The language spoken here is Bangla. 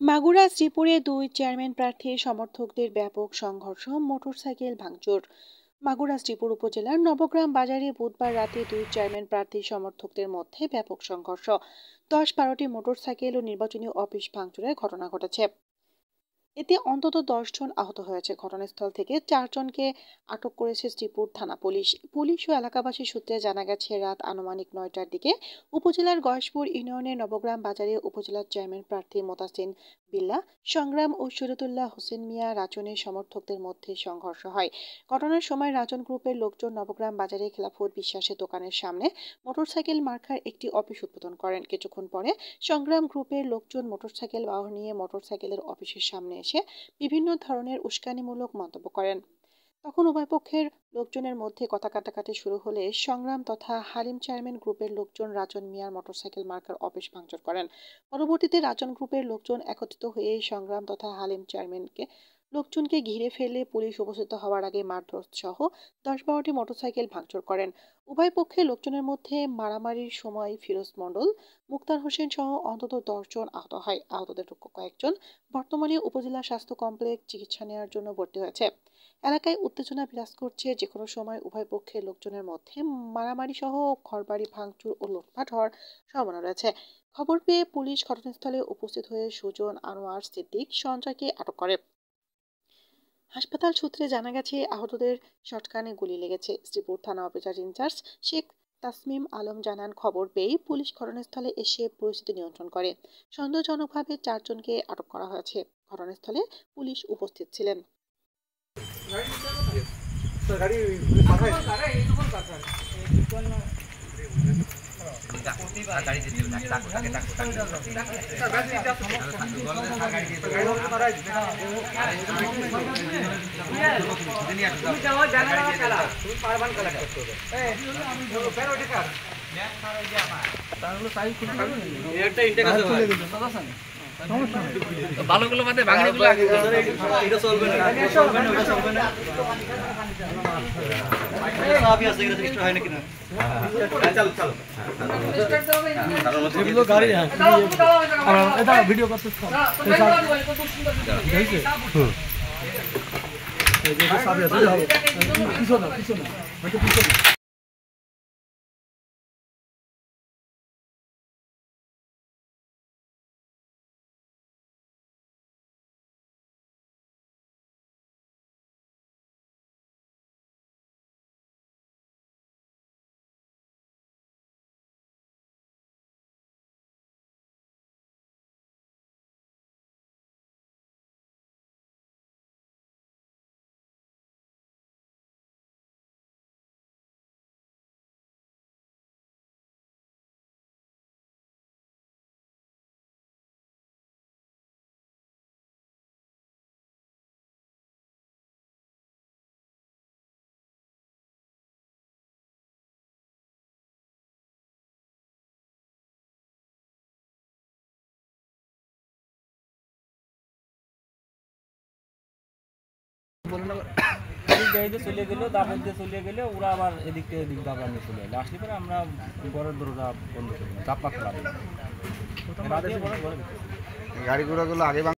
মাগুরা শ্রীপুরে দুই চেয়ারম্যান প্রার্থীর সমর্থকদের ব্যাপক সংঘর্ষ, মোটরসাইকেল ভাঙচুর। মাগুরা শ্রীপুর উপজেলার নবগ্রাম বাজারে বুধবার রাতে দুই চেয়ারম্যান প্রার্থীর সমর্থকদের মধ্যে ব্যাপক সংঘর্ষ, 10-12টি মোটরসাইকেল ও নির্বাচনী অফিস ভাঙচুরের ঘটনা ঘটেছে। এতে অন্তত 10 জন আহত হয়েছে। ঘটনাস্থল থেকে 4 জনকে আটক করেছে শ্রীপুর থানা পুলিশ ও এলাকাবাসী সূত্রে জানা গেছে, রাত আনুমানিক 9টার দিকে উপজেলার গয়েশপুর ইউনিয়নের নবগ্রাম বাজারে উপজেলার চেয়ারম্যান প্রার্থী মোতাসিন বিল্লাহ সংগ্রাম ও শরীয়তুল্লাহ হোসেন মিয়া রাজনের সমর্থকদের মধ্যে সংঘর্ষ হয়। ঘটনার সময় রাজন গ্রুপের লোকজন নবগ্রাম বাজারে খেলাফত বিশ্বাসের দোকানের সামনে মোটরসাইকেল মার্কার একটি অফিস উদ্বোধন করেন। কিছুক্ষণ পরে সংগ্রাম গ্রুপের লোকজন মোটরসাইকেল বাহন নিয়ে মোটরসাইকেলের অফিসের সামনে এসে বিভিন্ন ধরনের উস্কানিমূলক মন্তব্য করেন। তখন উভয় পক্ষের লোকজনের মধ্যে কথা কাটাকাটি শুরু হলে সংগ্রাম তথা হালিম চেয়ারম্যান গ্রুপের লোকজন রাজন মিয়ার মোটরসাইকেল মার্কার অফিস ভাঙচুর করেন। পরবর্তীতে রাজন গ্রুপের লোকজন একত্রিত হয়ে সংগ্রাম তথা হালিম চেয়ারম্যানকে লোকজনকে ঘিরে ফেলে পুলিশ উপস্থিত হওয়ার আগে মারধর সহ 10-12টি মোটরসাইকেল ভাঙচুর করেন। উভয় পক্ষের লোকজনের মধ্যে মারামারির সময় ফিরোজ মণ্ডল, মুক্তার হোসেন সহ অন্তত 10 জন আহত হয়। আহতদের কয়েকজন বর্তমানে উপজেলা স্বাস্থ্য কমপ্লেক্স চিকিৎসা নেওয়ার জন্য ভর্তি হয়েছে। এলাকায় উত্তেজনা বিরাজ করছে। যেকোনো সময় উভয় পক্ষের লোকজনের মধ্যে মারামারি সহ ঘরবাড়ি ভাঙচুর ও লুটপাট হওয়ার সম্ভাবনা রয়েছে। খবর পেয়ে পুলিশ ঘটনাস্থলে উপস্থিত হয়ে সুজন, আনোয়ার, সিদ্দিক, সঞ্জয়কে আটক করে। হাসপাতাল সূত্রে জানা গেছে, আহতদের শটগানে গুলি লেগেছে। শ্রীপুর থানা অফিসার ইনচার্জ শেখ তাসমিম আলম জানান, খবর পেয়ে পুলিশ ঘটনাস্থলে এসে পরিস্থিতি নিয়ন্ত্রণ করে। সন্দেহজনকভাবে 4 জনকে আটক করা হয়েছে। ঘটনাস্থলে পুলিশ উপস্থিত ছিলেন। ভালোগুলো বাদে ভাঙড়িগুলো এটা চলবে না, চলবে না। সবই আছে, এটা স্টার্ট হয় নাকি না? চল চল এগুলো গাড়ি। হ্যাঁ এটা ভিডিও করতে সব দেখি। এই যে সবই আছে, পিছনে পিছনে হয়তো পিছনে। চলে গেল, দাপট দিয়ে চলে গেলে ওরা আবার এদিক থেকে এদিক দাবা নিয়ে চলে এলো। আসলে পরে আমরা ঘরের দরজা বন্ধ করি, চাপা খোলা গাড়ি ঘোড়াগুলো আগে